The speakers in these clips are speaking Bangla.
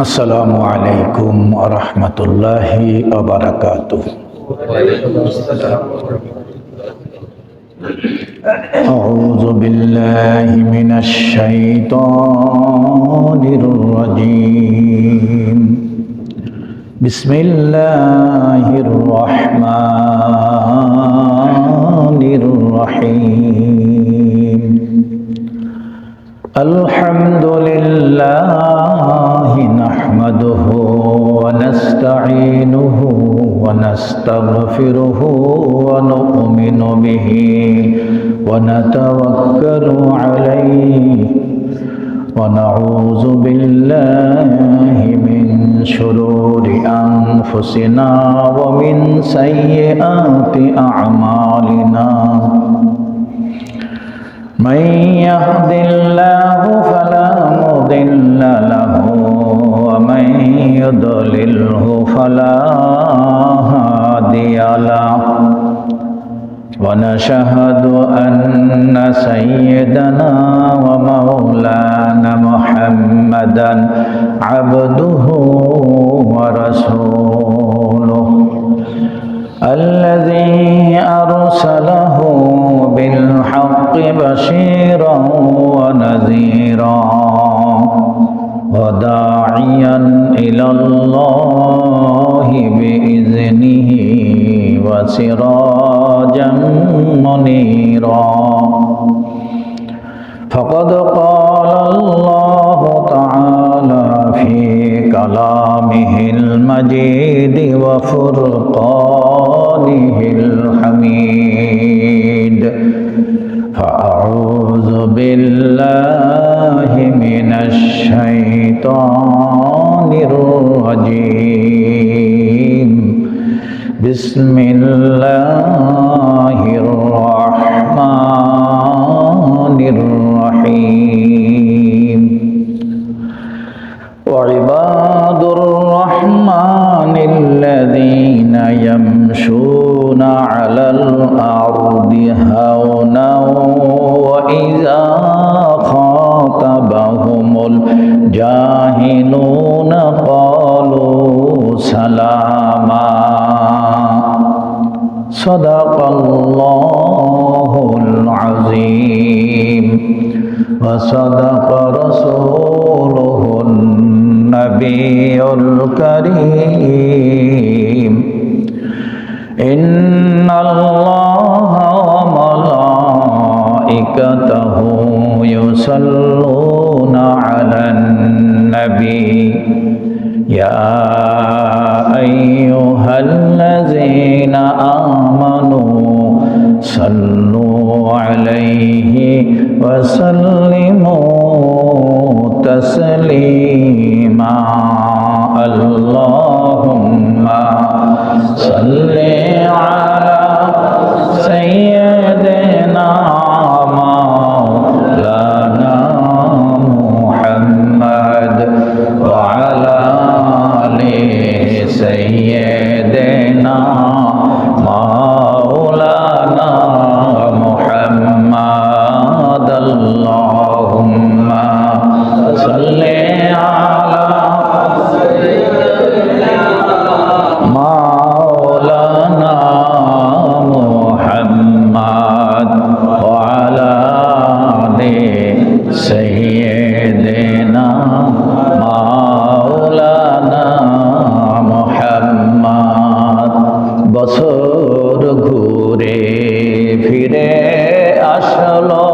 আসসালামু আলাইকুম ওয়া রাহমাতুল্লাহি ওয়া বারাকাতুহু। আউযু বিল্লাহি মিনাশ শাইতানির রাজীম। বিসমিল্লাহির রাহমানির রাহিম। আলহামদুলিল্লাহি নাহমাদুহু ওয়া নাস্তাঈনুহু ওয়া নাস্তাগফিরুহু ওয়া নু'মিনু বিহি ওয়া নাতাওয়াক্কালু আলাইহি ওয়া নাউযু বিল্লাহি মিন শুরুরি আনফুসিনা ওয়া মিন সাইয়্যাতি আ'মালিনা। من يهد الله فلا مضل له ومن يضلله فلا هادي له ونشهد أن سيدنا ومولانا محمدا عبده ورسوله الذي أرسله بالحق بشيرا ونذيرا وداعيا إلى الله بإذنه وسراجا منيرا فقد قال الله تعالى في كلامه المجيد وفرقانه الحميد. فأعوذ بالله من الشيطان الرجيم. بسم الله الرحمن الرحيم. وعباد الرحمن الذين يمشون على الأرض هونا وإذا خاطبهم الجاهلون قالوا سلاما. صدق الله العظيم وصدق رسوله النبي الكريم. إن الله وملائكته يصلون على النبي يا أيها الذين آمنوا صلوا عليه وسلموا تسليما. اللهم صل على سيدنا مولانا محمد وعلى آل سيدنا مولانا محمد. اللهم صل على مولانا محمد وعلى آل سيدنا مولانا محمد. বছর ঘুরে ফিরে আসলো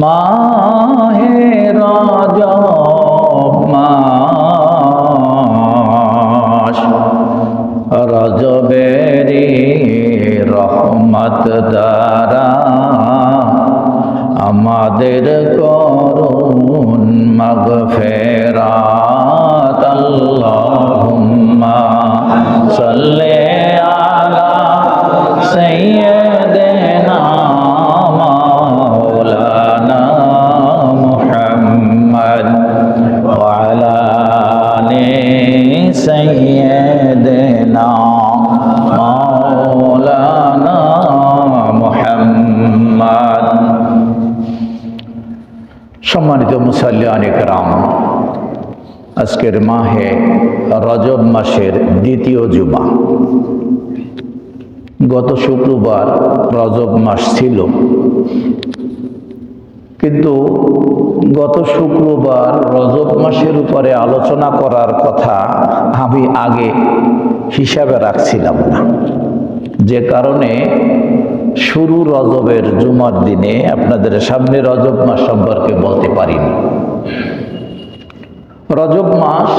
মাহে রজব মাস। রজবেরি রহমত দ্বারা আমাদের করুন মাগফিরাত। আল্লাহুম্মা সাল্লি আলা সাইয়্যিদিনা মাওলানা মুহাম্মদ ওয়া আলা আলি সাইয়্যিদিনা মাওলানা মুহাম্মদ। সম্মানিত মুসাল্লিয়ান ইকরাম, আজকের মাহে রজব মাসের দ্বিতীয় জুমা। গত শুক্রবার রজব মাস ছিল, কিন্তু গত শুক্রবার রজব মাসের উপরে আলোচনা করার কথা আমি আগে হিসাবে রাখছিলাম না, যে কারণে শুরু রজবের জুমার দিনে আপনাদের সামনে রজব মাস সম্পর্কে বলতে পারিনি। রজব মাস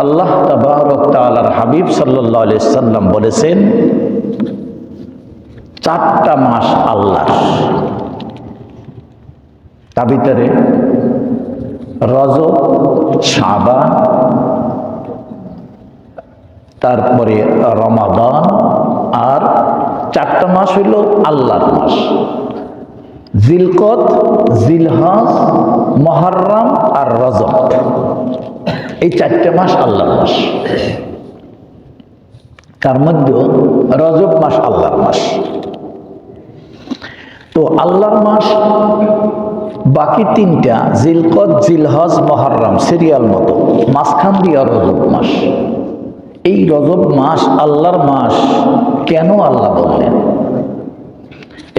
আল্লাহ তাবারক তাআলার হাবিব সাল্লাল্লাহু আলাইহি সাল্লাম বলেছেন, 4টা মাস আল্লাহর। তার ভিতরে রজব, শাবান, তারপরে রমাদান, আর 4টা মাস হইল আল্লাহর মাস। জিলকদ, জিলহজ, মুহররম আর রজব, এই 4টা মাস আল্লাহর মাস। তার মধ্যে রজব মাস আল্লাহর মাস। তো আল্লাহর মাস বাকি 3টা জিলকদ, জিলহজ, মুহররম সিরিয়াল মতো, মাঝখান দিয়ে রজব মাস। এই রজব মাস আল্লাহর মাস কেন আল্লাহ বললেন,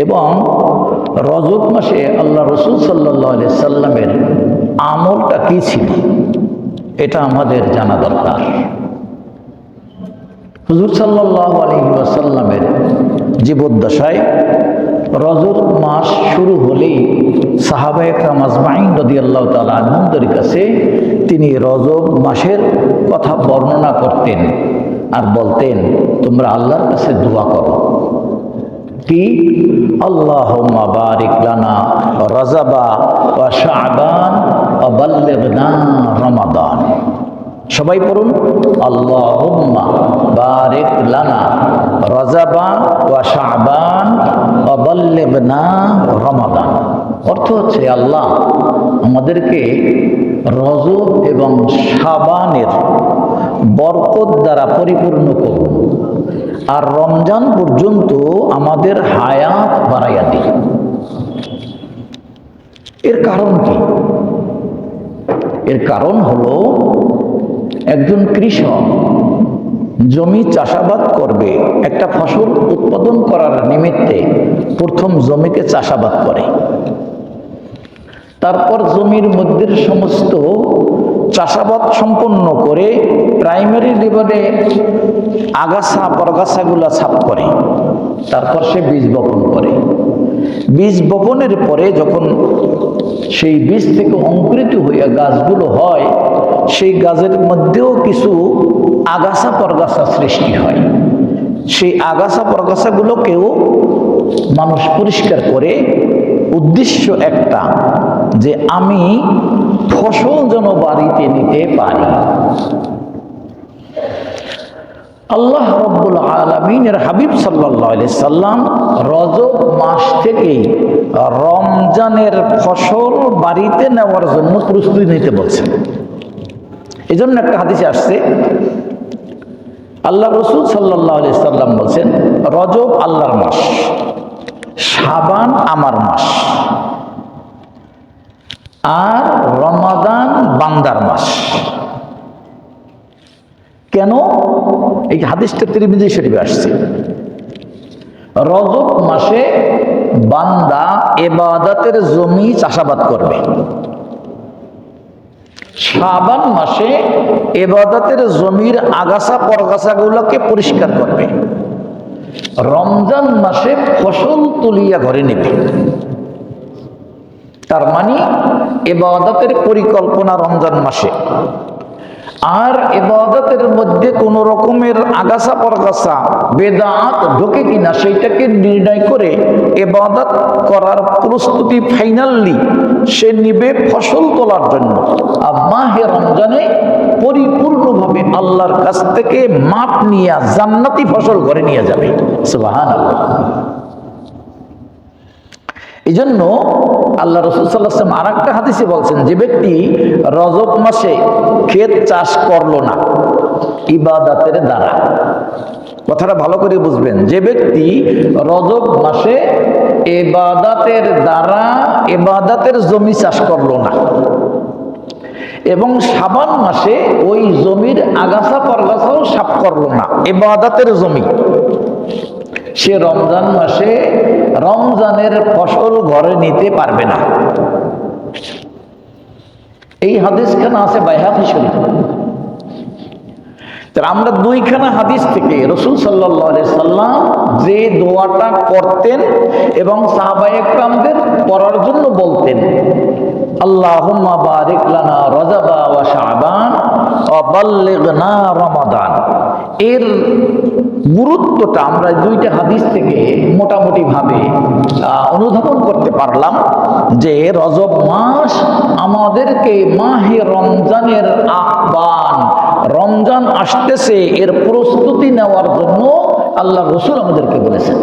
এবং রজব মাসে আল্লাহ রাসূল সাল্লাল্লাহু আলাইহি সাল্লামের আমলটা কি ছিল, এটা আমাদের জানা দরকার। হুজুর সাল্লাল্লাহু আলাইহি ওয়াসাল্লামের জীবদ্দশায় রজব মাস শুরু হলেই সাহাবায়ে কেরাম আজমাইন রাদিয়াল্লাহু তাআলা আনহুদের কাছে তিনি রজব মাসের কথা বর্ণনা করতেন আর বলতেন, তোমরা আল্লাহর কাছে দোয়া করো। কি? আল্লাহুম্মা বারিক লানা রজবা ওয়া শাবান ওয়া বাল্লিগনা রমাদান। সবাই পড়ুন, আল্লাহুম্মা বারিক লানা রজবা ওয়া শাবান ওয়া বাল্লিগনা রমাদান। অর্থ হচ্ছে, আল্লাহ আমাদেরকে রজব এবং শাবানের বরকত দ্বারা পরিপূর্ণ করুন, আর রমজান পর্যন্ত আমাদের হায়াত বাড়াইয়া দিন। এর কারণ কি? এর কারণ হলো, একজন কৃষক জমি চাষাবাদ করবে, একটা ফসল উৎপাদন করার নিমিত্তে প্রথম জমিকে চাষাবাদ করে, তারপর জমির মধ্যে সমস্ত চাষাবাদ সম্পন্ন করে প্রাইমারি লেভেলে আগাছা পরগাছাগুলা ছাপ করে, তারপর সে বীজ বপন করে। বীজ বপনের পরে যখন সেই বীজ থেকে অঙ্কুরিত হইয়া গাছগুলো হয়, সেই গাছের মধ্যেও কিছু আগাছা পরগাছা সৃষ্টি হয়। সেই আগাছা পরগাছাগুলোকেও মানুষ পরিষ্কার করে, উদ্দেশ্য একটা, যে আমি ফসল যেন বাড়িতে নিতে পারি। আল্লাহ রাব্বুল আলামিনের হাবিব সাল্লাল্লাহু আলাইহি সাল্লাম রজব মাস থেকেই রমজানের ফসল বাড়িতে নেওয়ার জন্য প্রস্তুতি নিতে বলছেন। এই জন্য একটা হাদিসে আসছে, আল্লাহ রাসূল সাল্লাল্লাহু আলাইহি সাল্লাম বলছেন, রজব আল্লাহর মাস, শাবান আমার মাস, আর রমাদান বান্দার মাস। কেন? এই হাদিসটা তিরমিজি শরীফে আসছে। রজব মাসে বান্দা ইবাদতের জমি চাষাবাদ করবে, শাবান মাসে ইবাদতের জমির আগাছা পরগাছাগুলোকে পরিষ্কার করবে, রমজান মাসে ফসল তুলিয়া ঘরে নেবে। তার মানে ইবাদতের পরিকল্পনা রমজান মাসে, আর ইবাদতের মধ্যে কোন রকমের আগাছা পরগাছা বেদাত ঢোকে কিনা সেইটাকে নির্ণয় করে ইবাদত করার প্রস্তুতি ফাইনালি সে নিবে ফসল তোলার জন্য। আর মাহে রমজানে পরিপূর্ণভাবে আল্লাহর কাছ থেকে মাপ নিয়ে জান্নাতি ফসল ঘরে নিয়ে যাবে। সুবহানাল্লাহ। এই জন্য আল্লাহ রাসূল সাল্লাল্লাহু আলাইহি ওয়াসাল্লাম আরেকটা হাদিসে বলছেন, যে ব্যক্তি রজব মাসে ক্ষেত চাষ করলো না ইবাদতের দ্বারা, কথাটা ভালো করে বুঝবেন, যে ব্যক্তি রজব মাসে ইবাদতের দ্বারা ইবাদতের জমি চাষ করলো না, এবং শাবান মাসে ওই জমির আগাছা পরগাছাও সাফ করলো না, ইবাদতের জমি। সে রমজান মাসে রমজানের ফসল ঘরে নিতে পারবে না। এই হাদিসখানা আছে বাইহাকী শরীফ। আমরা দুইখানা হাদিস থেকে রাসূল সাল্লাল্লাহু আলাইহি সাল্লাম যে দোয়াটা করতেন এবং সাহাবায়ে কেরামদের পড়ার জন্য বলতেন, আল্লাহুম্মা বারিক লানা রজবা ওয়া শাবান ওয়া বাল্লিগনা রমাদান, এর গুরুত্বটা আমরা দুইটা হাদিস থেকে মোটামুটি ভাবে অনুধাবন করতে পারলাম যে রজব মাস আমাদেরকে মাহে রমজানের আহ্বান, রমজান আসতেছে এর প্রস্তুতি নেওয়ার জন্য আল্লাহ রাসূল আমাদেরকে বলেছেন।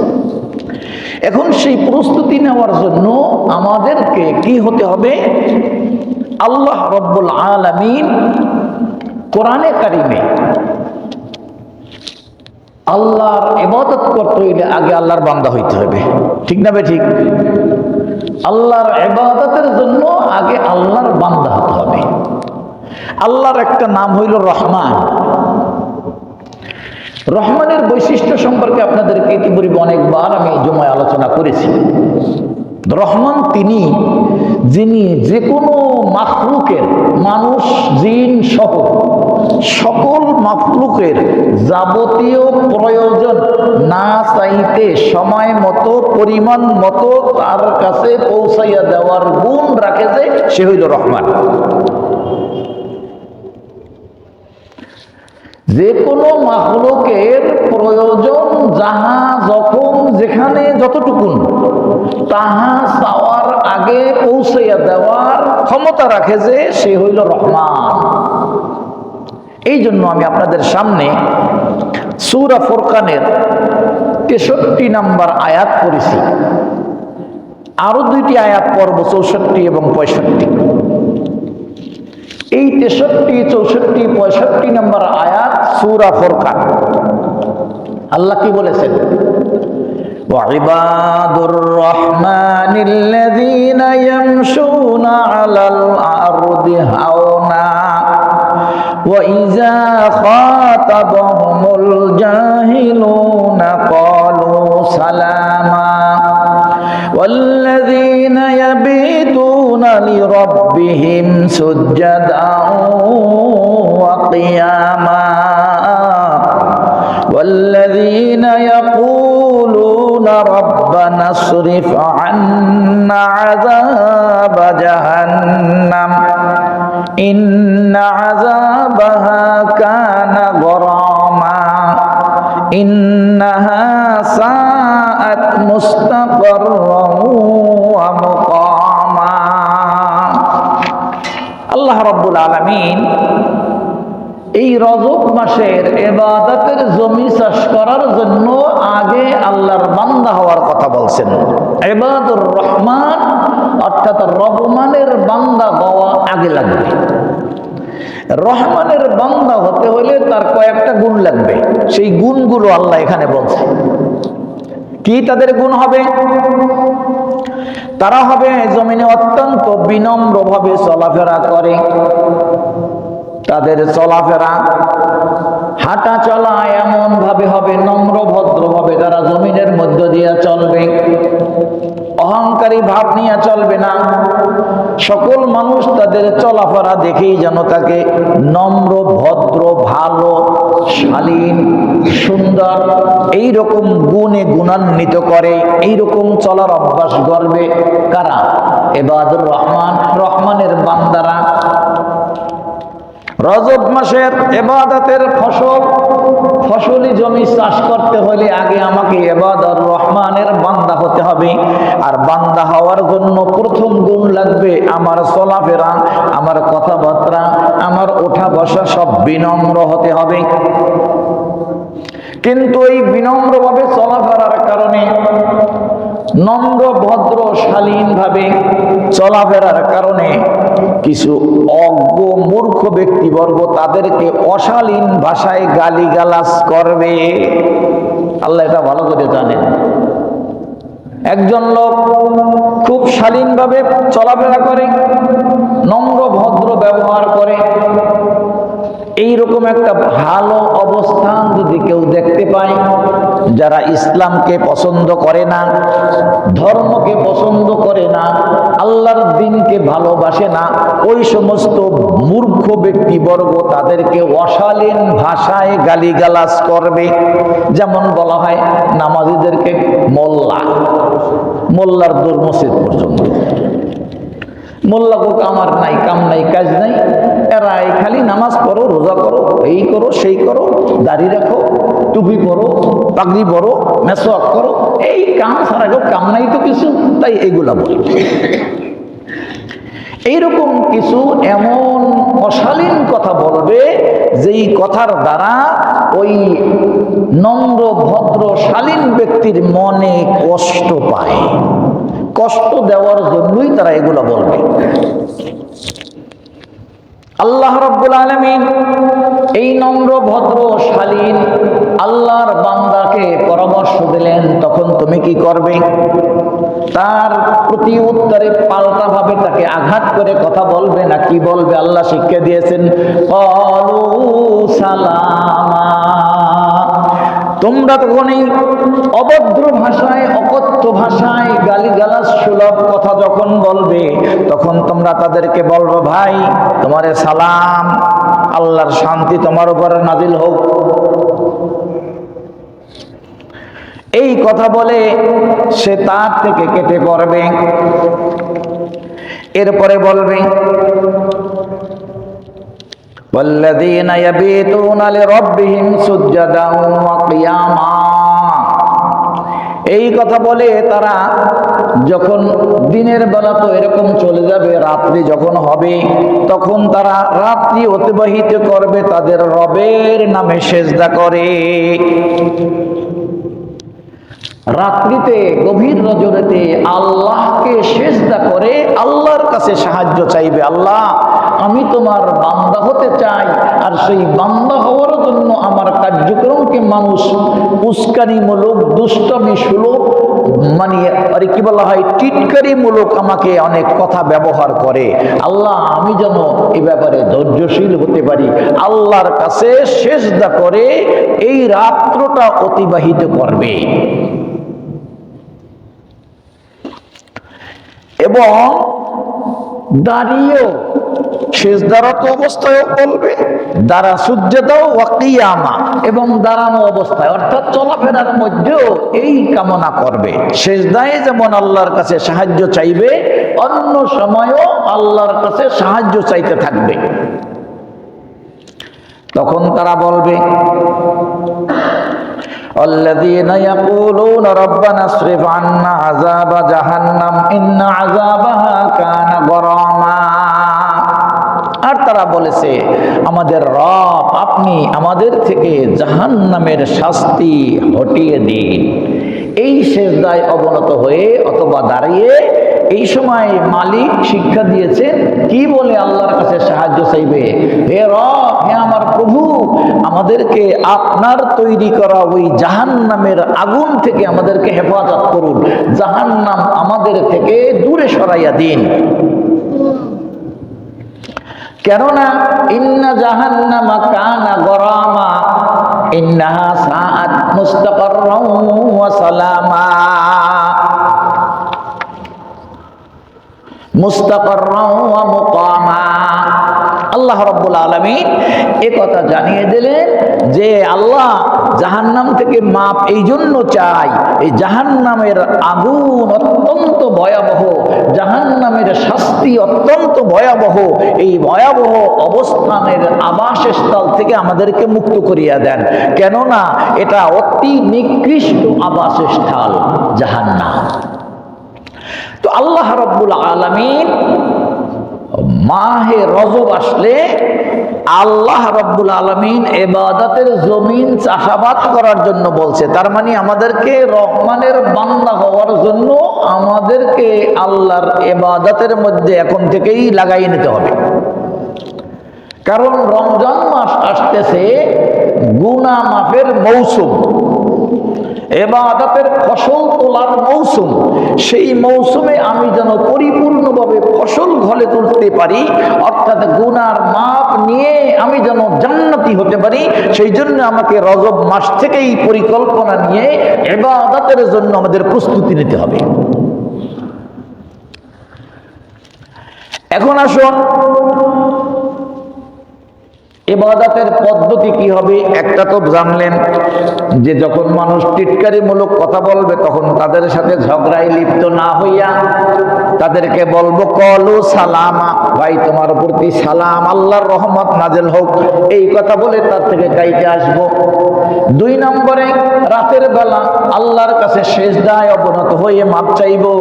এখন সেই প্রস্তুতি নেওয়ার জন্য আমাদেরকে কি হতে হবে? আল্লাহ রব্বুল আলামিন কোরআনে কারিমে আল্লাহর ইবাদত করতে হইলে আগে আল্লাহর বান্দা হইতে হবে, ঠিক না বে ঠিক? আল্লাহর ইবাদতের জন্য আগে আল্লাহর বান্দা হতে হবে। আল্লাহর একটা নাম হইল রহমান। রহমানের বৈশিষ্ট্য সম্পর্কে আপনাদেরকে ইতিপূর্বে অনেকবার আমি জমায় আলোচনা করেছি। রহমান তিনি যিনি যে কোনো মাখলুকের, মানুষ জিন সহ সকল মাখলুকের যাবতীয় প্রয়োজন না চাইতে সময় মতো পরিমাণ মতো তার কাছে পৌঁছাইয়া দেওয়ার গুণ রাখে, যে সে হইল রহমান। যে কোনো মাখলুকের প্রয়োজন যাহা যখন যেখানে যতটুকুন তাহা চাওয়ার আগে পৌঁছাইয়া দেওয়ার ক্ষমতা রাখে, যে সে হইল রহমান। এই জন্য আমি আপনাদের সামনে সূরা ফুরকানের 63 নম্বর আয়াত পড়েছি। আরো দুইটি আয়াত পড়ব, 64 এবং 65। এই 63, 64, 65 নম্বর আয়াত সূরা ফুরকান। আল্লাহ কি বলেছেন? ওয়াইবাদুর রহমানিল্লাযীনা ইয়ামশুনা আলাল আরদি হাওনা ওয়া ইযা খাতাবাহুমুল জাহিলুনা ক্বালু সালামা والذين يبيتون لربهم سجدا وقياما والذين يقولون ربنا اصرف عنا عذاب جهنم إن عذابها كان غراما إنها ساءت مستقرا ومقاما। আল্লাহ রাব্বুল আলামিন এই রজব মাসের ইবাদতের জমি চাষ করার জন্য আগে আল্লাহর বান্দা হওয়ার কথা বলছেন। ইবাদুর রহমান অর্থাৎ রহমানের বান্দা হওয়া আগে লাগবে। রহমানের বান্দা হতে হলে তার কয়েকটা গুণ লাগবে, সেই গুণগুলো আল্লাহ এখানে বলছে। কি তাদের গুণ হবে? তারা হবে জমিনে অত্যন্ত বিনম্রভাবে চলাফেরা করে। তাদের চলাফেরা, হাঁটা চলা এমন ভাবে হবে, নম্র ভদ্রভাবে তারা জমিনের মধ্য দিয়ে চলবে। অহংকারী ভাব নিয়ে চলবে না। সকল মানুষ তাদের চলাফেরা দেখেই যেন তাকে নম্র, ভদ্র, ভালো, শালীন, সুন্দর এইরকম গুণে গুণান্বিত করে। এইরকম চলার অভ্যাস গড়বে কারা? ইবাদুর রহমান, রহমানের বান্দারা। রজব মাসের ইবাদতের ফসলি জমি চাষ করতে হলে আগে আমাকে ইবাদুর রহমানের বান্দা হতে হবে। আর বান্দা হওয়ার জন্য প্রথম গুণ লাগবে আমার চলাফেরা, আমার কথাবার্তা, আমার ওঠা বসা সব বিনম্র হতে হবে। কিন্তু এই বিনম্রভাবে চলাফেরার কারণে, নম্র ভদ্র শালীন ভাবে চলাফেরার কারণে কিছু অজ্ঞ মূর্খ ব্যক্তিবর্গ তাদেরকে অশালীন ভাষায় গালিগালাজ করবে। আল্লাহ এটা ভালো করে জানেন। একজন লোক খুব শালীন ভাবে চলাফেরা করে, নম্র ভদ্র ব্যবহার করে, এইরকম একটা ভালো অবস্থান যদি কেউ দেখতে পায়, যারা ইসলামকে পছন্দ করে না, ধর্মকে পছন্দ করে না, আল্লাহর দ্বীনকে ভালোবাসে না, ওই সমস্ত মূর্খ ব্যক্তিবর্গ তাদেরকে অশালীন ভাষায় গালিগালাজ করবে। যেমন বলা হয় নামাজীদেরকে মোল্লা, মোল্লার দূর মসজিদ পর্যন্ত। মোল্লা কো কামার নাই, কাম নাই, কাজ নাই, এরা এই খালি নামাজ পড়ো, রোজা করো, এই করো, সেই করো, দাড়ি রাখো, টুপি পরো, পাগড়ি পরো, মেসওয়াক করো, এই কাম ছাড়া কেউ কাম নাই তো কিছু, তাই এইগুলা বলি। এইরকম কিছু এমন অশালীন কথা বলবে যেই কথার দ্বারা ওই নম্র ভদ্র শালীন ব্যক্তির মনে কষ্ট পায়। কষ্ট দেওয়ার জন্যই তারা এগুলো বলবে। আল্লাহ রাব্বুল আলামিন এই নম্র ভদ্র শালীন আল্লাহর বান্দাকে পরামর্শ দিলেন, তখন তুমি কি করবে? তার প্রতি উত্তরে পাল্টা ভাবে তাকে আঘাত করে কথা বলবে না কি বলবে? আল্লাহ শিক্ষা দিয়েছেন, ক্বালু সালামা। তোমরা তখন এই অভদ্র ভাষায়, অকথ্য ভাষায় গালিগালাজ সুলভ কথা যখন বলবে, তখন তোমরা তাদেরকে বলবে, ভাই তোমারে সালাম, আল্লাহর শান্তি তোমার উপরে নাজিল হোক। এই কথা বলে সে তার থেকে কেটে পড়বে। এরপরে বলবে, ওয়াল্লাযীনা ইয়াবীতুনা লিরাব্বিহিম সুজদান ওয়া কিয়ামা। এই কথা বলে তারা যখন দিনের বেলা তো এরকম চলে যাবে, রাত্রি যখন হবে তখন তারা রাত্রি অতিবাহিত করবে তাদের রবের নামে সেজদা করে। রাত্রিতে গভীর রজনীতে আল্লাহকে সেজদা করে আল্লাহর কাছে সাহায্য চাইবে। আল্লাহ, আমি তোমার বান্দা হতে চাই, আর সেই বান্দা হওয়ার জন্য আমার কার্যক্রমকে মানুষ উস্কানিমূলক, দুষ্টমি সুলভ, মানে আর কি বলা হয়, টিটকারিমূলক আমাকে অনেক কথা ব্যবহার করে। আল্লাহ, আমি যেন এই ব্যাপারে ধৈর্যশীল হতে পারি। আল্লাহর কাছে সেজদা করে এই রাত্রটা অতিবাহিত করবে এবং দাঁড়িয়েও সেজদারত অবস্থায় বলবে, দাঁড়া সুজ্জাদাও ওয়া কিয়ামা, এবং দাঁড়ানো অবস্থায় অর্থাৎ চলাফেরার মধ্যেও এই কামনা করবে। সেজদায় যেমন আল্লাহর কাছে সাহায্য চাইবে, অন্য সময়ও আল্লাহর কাছে সাহায্য চাইতে থাকবে। তখন তারা বলবে, الذين يقولون ربنا اصرف عنا عذاب جهنم إن عذابها كان غراما। আর তারা বলেছে, আমাদের রব, আপনি আমাদের থেকে জাহান্নামের শাস্তি হটিয়ে দিন। এই সেজদায় অবনত হয়ে অথবা দাঁড়িয়ে এই সময় মালিক শিক্ষা দিয়েছেন কি বলে আল্লাহর কাছে সাহায্য চাইবে, হে রব, হে আমার প্রভু, আমাদেরকে আপনার তৈরি করা ওই জাহান্নামের আগুন থেকে আমাদেরকে হেফাজত করুন, জাহান্নাম আমাদের থেকে দূরে সরাইয়া দিন। কেননা ইন্না জাহান্নামা কানা গরামা ইন্নাহা সাআত মুস্তাকাররাও ওয়া সালামা। মুস্তাকাররাও ওয়া মুকামা। আল্লাহ রাব্বুল আলামিন এই কথা জানিয়ে দিলেন যে আল্লাহ জাহান্নাম থেকে মাপ এই জন্য চাই, এই জাহান্নামের আগুন অত্যন্ত ভয়াবহ, জাহান্নামের শাস্তি অত্যন্ত ভয়াবহ। এই ভয়াবহ অবস্থানের আবাসস্থল থেকে আমাদেরকে মুক্ত করিয়া দেন, কেননা এটা অতি নিকৃষ্ট আবাসস্থল জাহান্নাম। তো আল্লাহ রাব্বুল আলামিন মাহে রজব আসলে আল্লাহ রাব্বুল আলামিন ইবাদতের জমিন চাষাবাদ করার জন্য বলছে। তার মানে আমাদেরকে রহমানের বান্দা হওয়ার জন্য আমাদেরকে আল্লাহর ইবাদতের মধ্যে এখন থেকেই লাগাই নিতে হবে। কারণ রমজান মাস আসতেছে, গুনাহ মাফের মৌসুম। ইবাদতের ফসল তোলার মৌসুম, সেই মৌসুমে আমি যেন পরিপূর্ণভাবে ফসল ঘরে তুলতে পারি, অর্থাৎ গুনার মাপ নিয়ে আমি যেন জান্নাতি হতে পারি, সেই জন্য আমাকে রজব মাস থেকেই পরিকল্পনা নিয়ে ইবাদতের জন্য আমাদের প্রস্তুতি নিতে হবে। এখন আসুন, ইবাদতের পদ্ধতি কি হবে? একটা তো জানলেন যে যখন মানুষ টিটকারিমূলক কথা বলবে তখন তাদের সাথে ঝগড়ায় লিপ্ত না হইয়া তাদেরকে বলবো কলু সালামা, ভাই তোমার প্রতি সালাম, আল্লাহর রহমত নাজেল হোক, এই কথা বলে তার থেকে কাইতে আসবো। 2 নম্বরে রাতের বেলা আল্লাহর কাছে সেজদায় অবনত হয়ে মাপ চাইবো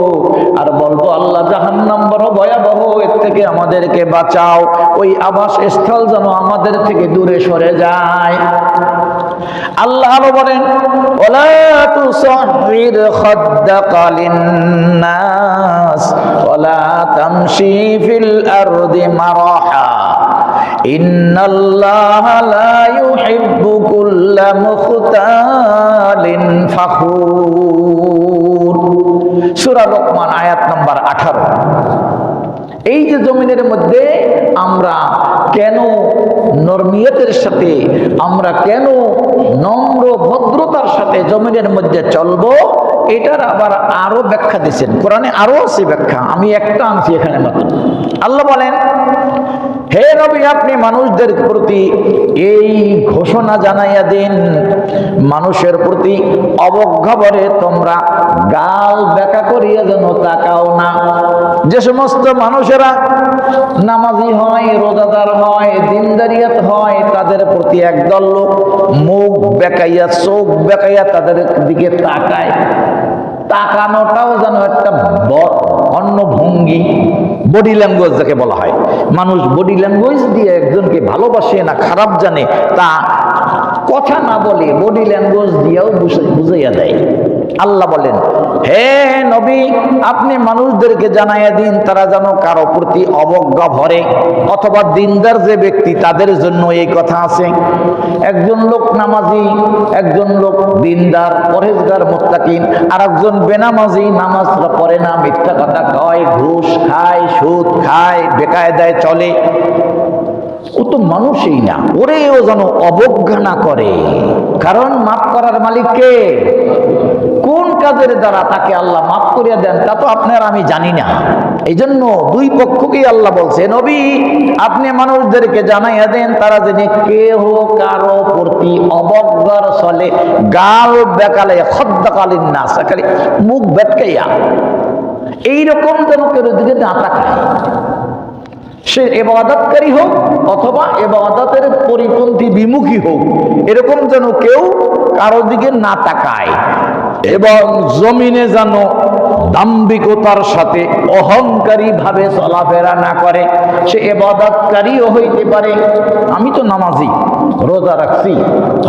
আর বলবো আল্লাহ জাহান্নাম বড় ভয়াবহ, এর থেকে আমাদেরকে বাঁচাও, ওই আবাস স্থল যেন আমাদের থেকে দূরে সরে যায়। আল্লাহ বলেন ওয়ালা তুসাহির খাদ্দাকা লিন্নাস ওয়ালা তামশি ফিল আরদি মারাহা ইন্নাল্লাহা লা ইউহিব্বু কুল্লা মুখতালিন ফাখুর। সূরা লোকমান আয়াত নাম্বার 18। এই যে জমিনের মধ্যে আমরা কেন নরমিয়তের সাথে, আমরা কেন নম্র ভদ্রতার সাথে জমিনের মধ্যে চলবো, এটার আবার আরো ব্যাখ্যা দিচ্ছেন কোরআনে, আরো আছে ব্যাখ্যা, আমি একটা আনছি এখানে মাত্র। আল্লাহ বলেন, হে নবী আপনি মানুষদের প্রতি এই ঘোষণা জানাইয়া দিন, মানুষের প্রতি অবজ্ঞা ভরে তোমরা গাল বেঁকা করিয়া যেন তাকাও না। যে সমস্ত মানুষেরা নামাজি হয়, রোজাদার হয়, দিনদারিয়াত হয়, তাদের প্রতি একদল লোক মুখ বেঁকাইয়া চোখ বেঁকাইয়া তাদের দিকে তাকায়, তাকানোটাও যেন একটা অন্য ভঙ্গি, বডি ল্যাঙ্গুয়েজ যাকে বলা হয়। মানুষ বডি ল্যাঙ্গুয়েজ দিয়ে একজনকে ভালোবাসে না খারাপ জানে, তা কথা না বলে বডি ল্যাঙ্গুয়েজ দিয়েও বুঝাইয়া দেয়। আল্লাহ বলেন, হে নবী আপনি মানুষদেরকে জানাইয়া দিন তারা যেন কারো প্রতি অবজ্ঞা ভরে, অথবা দিনদার যে ব্যক্তি তাদের জন্য এই কথা আছে। একজন লোক নামাজি, একজন লোক দিনদার পরহেজগার মুত্তাকিন, আর একজন বেনামাজি, নামাজ পড়ে না, মিথ্যা কথা কয়, ঘুষ খায়, সুদ খায়, বেকায়দায় চলে, ও তো মানুষই না, ওরেও যেন অবজ্ঞা না করে। কারণ মাফ করার মালিক কে? কোন কাজের দ্বারা তাকে আল্লাহ মাফ করিয়া দেন তা তো আপনার আমি জানি না। এই জন্য দুই পক্ষকেই আল্লাহ বলছে, নবী আপনি মানুষদেরকে জানাইয়া দেন তারা যেন কেহ কারো প্রতি অবজ্ঞার চলে, গাল বেকালে খদ্দাকালীন না, খালি মুখ বেটকাইয়া এইরকম যেন কেউ দিকে না তাকায়, সে ইবাদতকারী হোক অথবা ইবাদতের পরিপন্থী বিমুখী হোক, এরকম যেন কেউ কারো দিকে না তাকায়। এবং জমিনে যেন দাম্ভিকতার সাথে অহংকারী ভাবে চলাফেরা না করে। সে ইবাদতকারীও হইতে পারে, আমি তো নামাজি, রোজা রাখছি,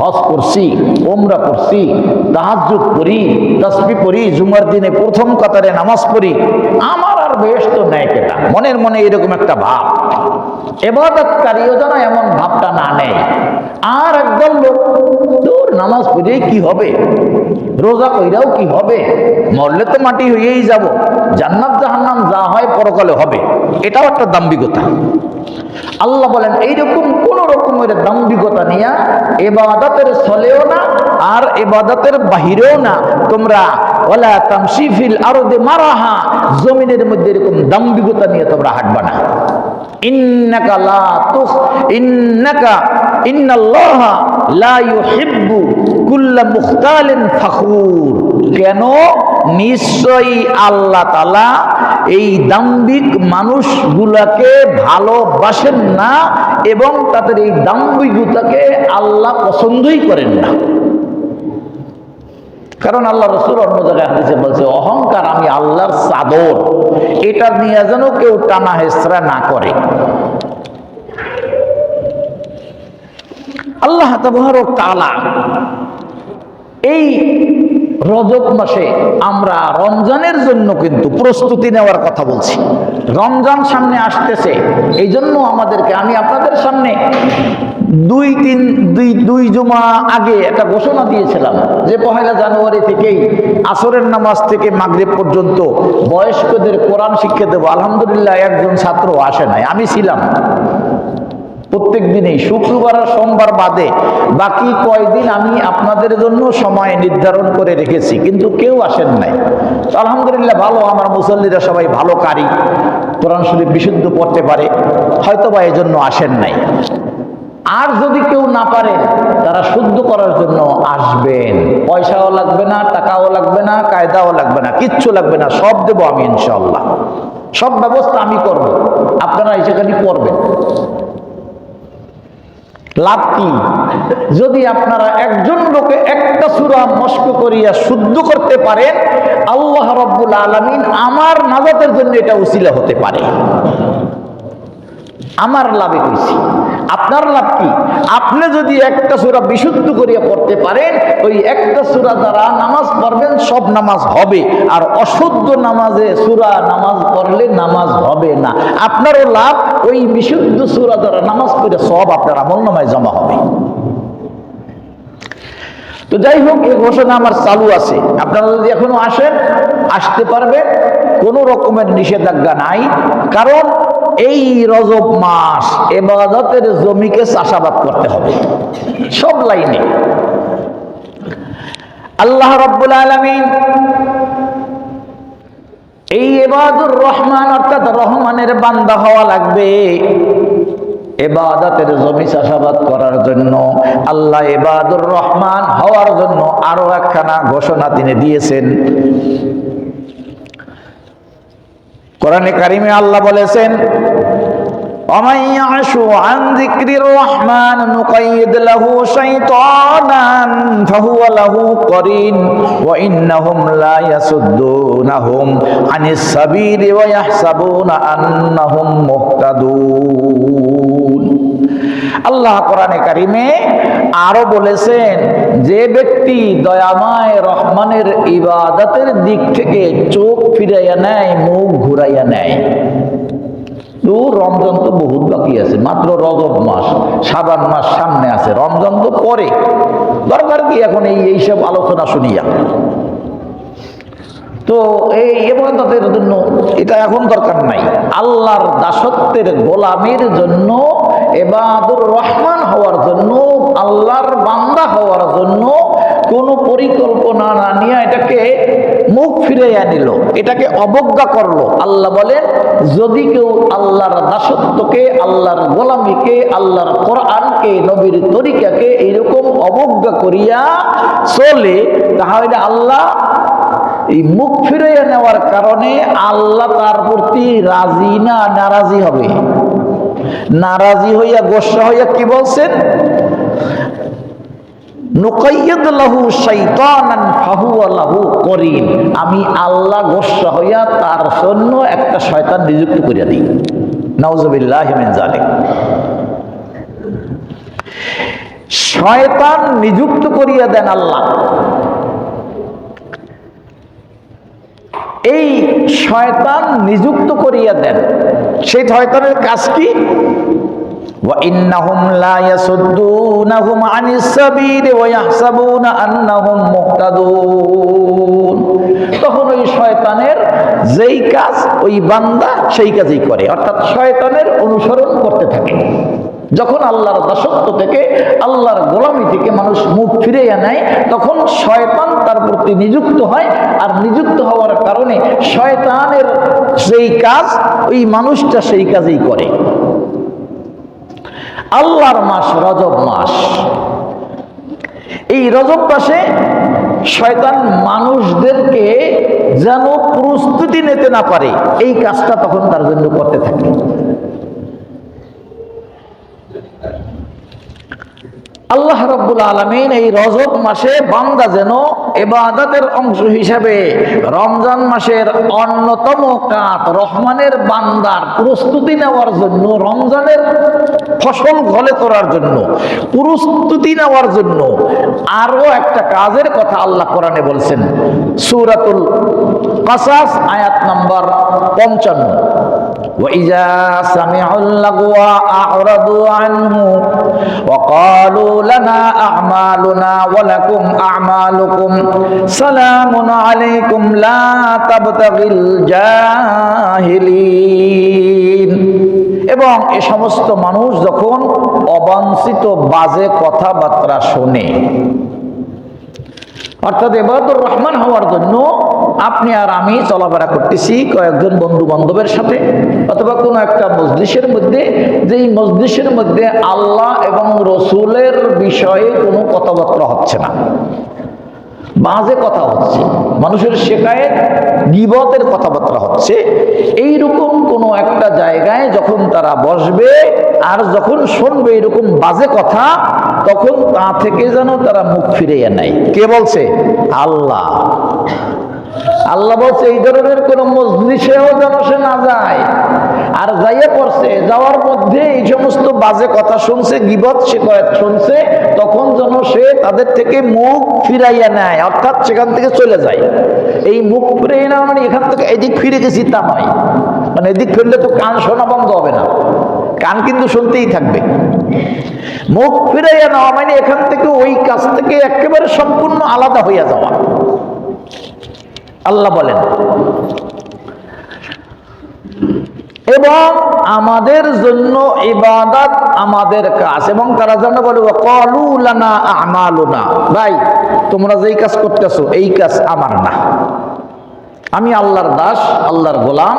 হজ করছি, ওমরা করছি, তাহাজ্জুদ করি, তাসবিহ পড়ি, জুমার দিনে প্রথম কাতারে নামাজ পড়ি, আমার আর বেহেশত নেই কেটা, মনের মনে এরকম একটা ভাব। ইবাদতকারীও যেন এমন ভাবটা না নেয়। আর একদল লোক, তোর নামাজ পড়ে কি হবে, রোজা কইরাও কি হবে, মরলে তো মাটি হয়েই যাব, জান্নাত জাহান্নাম যা হয় পরকালে হবে, এটাও একটা দাম্ভিকতা। আল্লাহ বলেন এইরকম কোন রকমের দাম্ভিকতা নিয়ে ইবাদতের চলেও না আর ইবাদতের বাহিরেও না তোমরা, ওয়ালা তামশি ফিল আরদি মারাহা, জমিনের মধ্যে এরকম দাম্ভিকতা নিয়ে তোমরা হাঁটবা না। ইন্নাকা লা তুখ ইন্নাকা ইন্নাল্লাহা লা ইউহিব্বু কুল্লা মুখতালিন ফাখুর। কেন? নিশ্চয়ই আল্লাহ তাআলা এই দাম্ভিক মানুষগুলাকে ভালোবাসেন না এবং তাদের এই দাম্ভিকতাকে আল্লাহ পছন্দই করেন না। কারণ আল্লাহ রাসূল অন্য জায়গায় হাদিসে বলছে, অহংকার আমি আল্লাহর চাদর, এটা নিয়ে যেন কেউ টানা হেসরা না করে। আল্লাহ তাবারক তাআলা এই রজব মাসে আমরা রমজানের জন্য কিন্তু প্রস্তুতি নেওয়ার কথা বলছি। রমজান সামনে আসতেছে, এই জন্য আমাদেরকে, আমি আপনাদের সামনে দুই জুমা আগে একটা ঘোষণা দিয়েছিলাম যে 1 জানুয়ারি থেকেই আসরের নামাজ থেকে মাগরিব পর্যন্ত বয়স্কদের কোরআন শিক্ষা দেবো। আলহামদুলিল্লাহ একজন ছাত্র আসে নাই, আমি ছিলাম। প্রত্যেক দিনেই শুক্রবার আর সোমবার বাদে বাকি কয়দিন আমি আপনাদের জন্য সময় নির্ধারণ করে রেখেছি, কিন্তু কেউ আসেন নাই। আলহামদুলিল্লাহ ভালো, আমার মুসল্লিরা সবাই ভালো কারি, কোরআন শরীফ বিশুদ্ধ পড়তে পারে, হয়তোবা এই জন্য আসেন নাই। আর যদি কেউ না পারে তারা শুদ্ধ করার জন্য আসবেন, পয়সাও লাগবে না, টাকাও লাগবে না, কায়দাও লাগবে না, কিচ্ছু লাগবে না, সব দেবো আমি ইনশাআল্লাহ, সব ব্যবস্থা আমি করব, আপনারা সেখানে করবেন। লাভ কি? যদি আপনারা একজন লোকে একটা সূরা মস্ক করিয়া শুদ্ধ করতে পারেন, আল্লাহ রাব্বুল আলামিন আমার নাজাতের জন্য এটা উসিলা হতে পারে। আমার লাভে কইছি, আপনার লাভ কি? আপনি যদি একটা সূরা বিশুদ্ধ করিয়া পড়তে পারেন, ওই একটা সূরা দ্বারা নামাজ পড়বেন, সব নামাজ হবে। আর অশুদ্ধ নামাজে সূরা নামাজ পড়লে নামাজ হবে না। আপনারও লাভ, ওই বিশুদ্ধ সূরা দ্বারা নামাজ পড়ে সব আপনার আমলনামায় জমা হবে। তো যাই হোক, এই ঘোষণা আমার চালু আছে। আপনারা যদি এখনো আসেন, আসতে পারবেন, কোনো রকমের নিষেধাজ্ঞা নাই। কারণ এই রজব মাস ইবাদতের জমিকে চাষাবাদ করতে হবে সব লাইনে। আল্লাহ রাব্বুল আলামিন এই ইবাদুর রহমান অর্থাৎ রহমানের বান্দা হওয়া লাগবে, ইবাদতের জমি চাষাবাদ করার জন্য। আল্লাহ ইবাদুর রহমান হওয়ার জন্য আরো একখানা ঘোষণা তিনি দিয়েছেন। কোরআনে কারিমে আল্লাহ বলেছেন, ومن يعش عن ذكر الرحمن نقيض له شيطانا فهو له قرين وإنهم لا يصدونهم عن السبيل ويحسبون أنهم مهتدون। আল্লাহ কোরআনে কারিমে আরো বলেছেন, যে ব্যক্তি দয়াময় রহমানের ইবাদতের দিক থেকে চোখ ফিরাইয়া নেয়, মুখ ঘুরাইয়া নেয়। রমজান তো বহুত বাকি আছে, মাত্র রজব মাস, শাবান মাস সামনে আছে, রমজান তো পরে, দরকার কি এখন এইসব আলোচনা শুনিয়া? তো এই ইবাদতের জন্য এটা এখন দরকার নাই। আল্লাহর দাসত্বের গোলামের জন্য, ইবাদুর রহমান হওয়ার জন্য, আল্লাহর বান্দা হওয়ার জন্য কোনো পরিকল্পনা না নিয়ে এটাকে মুখ ফিরাইয়া নিল, এটাকে অবজ্ঞা করলো। আল্লাহ বলেন, যদি কেউ আল্লাহর দাসত্বকে, আল্লাহর গোলামীকে, আল্লাহর কোরআনকে, নবীর তরিকাকে এইরকম অবজ্ঞা করিয়া চলে, তাহলে আল্লাহ এই মুখ ফিরাইয়া নেওয়ার কারণে আল্লাহ তার প্রতি রাজি না নারাজি হবে। নারাজি হইয়া, গোসা হইয়া কি বলছেন? নুকাইয়্যিদ লাহু শাইতানান ফাহুয়া লাহু করিন। আমি আল্লাহ গোসা হইয়া তার জন্য একটা শয়তান নিযুক্ত করিয়া দিই। নাউযুবিল্লাহি মিন যালিক। শয়তান নিযুক্ত করিয়া দেন আল্লাহ। এই শয়তান নিযুক্ত করিয়া দেন। সেই শয়তানের কাজ কি? وَإِنَّهُمْ لَا يَصُدُّونَهُمْ عَنِ السَّبِيلِ وَيَحْسَبُونَ أَنَّهُمْ مُهْتَدُونَ। তখন ওই শয়তানের যেই কাজ ওই বান্দা সেই কাজই করে, অর্থাৎ শয়তানের অনুসরণ করতে থাকে। যখন আল্লাহর দাসত্ব থেকে, আল্লাহর গোলামি থেকে মানুষ মুখ ফিরাইয়া নেয়, তখন শয়তান তার প্রতি নিযুক্ত হয়। আর নিযুক্ত হওয়ার কারণে শয়তানের সেই কাজ ওই মানুষটা সেই কাজই করে। আল্লাহর মাস রজব মাস, এই রজব মাসে শয়তান মানুষদেরকে যেন প্রস্তুতি নিতে না পারে, এই কাজটা তখন তার জন্য করতে থাকে। আল্লাহ রাব্বুল আলামিন এই রজব মাসে বান্দা যেন ইবাদতের অংশ হিসাবে রমজান মাসের অন্যতম কাজ, রহমানের বান্দার প্রস্তুতি নেওয়ার জন্য, রমজানের ফসল ঘলে তোলার জন্য প্রস্তুতি নেওয়ার জন্য আরো একটা কাজের কথা আল্লাহ কোরআনে বলছেন। সূরাতুল কাসাস আয়াত নাম্বার 55। وَإِذَا سَمِعُوا اللَّغْوَ أَعْرَضُوا عَنْهُ وقالوا لنا أعمالنا ولكم أعمالكم سلام عليكم لا تبتغي الجاهلين। এবং এই সমস্ত মানুষ যখন অবাঞ্ছিত বাজে কথাবার্তা শোনে, অর্থাৎ ইবাদুর রহমান হওয়ার জন্য আপনি আর আমি চলাফেরা করতেছি কয়েকজন বন্ধু বান্ধবের সাথে অথবা কোনো একটা মজলিসের মধ্যে, যেই মজলিসের মধ্যে আল্লাহ এবং রসুলের বিষয়ে কোনো কথাবার্তা হচ্ছে না, বাজে কথা হচ্ছে, মানুষের শেখায়েত গীবতের কথাবার্তা হচ্ছে, এইরকম কোনো একটা জায়গায় যখন তারা বসবে আর যখন শুনবে এরকম বাজে কথা, তখন তা থেকে যেন তারা মুখ ফিরিয়ে নেয়। কে বলছে? আল্লাহ। আল্লাহ বলছে এই ধরনের কোন মজলিসেও যেন সে না যায়। আর যাইয়া পড়ছে, যাওয়ার মধ্যে এই সমস্ত বাজে কথা শুনছে, গীবত শিকায়ত শুনছে, তখন যেন সে তাদের থেকে মুখ ফিরাইয়া নেয়, অর্থাৎ সেখান থেকে চলে যায়। এই মুখ ফিরিয়ে না মানে এখান থেকে এদিক ফিরে গেছি তা নয়, মানে এদিক ফিরলে তো কান শোনা বন্ধ হবে না, কান কিন্তু শুনতেই থাকবে। মুখ ফিরাইয়া নেওয়া মানে এখান থেকে ওই কাজ থেকে একেবারে সম্পূর্ণ আলাদা হইয়া যাওয়া। আল্লাহ বলেন এবং আমাদের জন্য ইবাদত আমাদের কাজ, এবং তারা যেন বলে ক্বালু লানা আমালুনা, ভাই তোমরা যেই কাজ করতেছো এই কাজ আমার না, আমি আল্লাহর দাস, আল্লাহর গোলাম,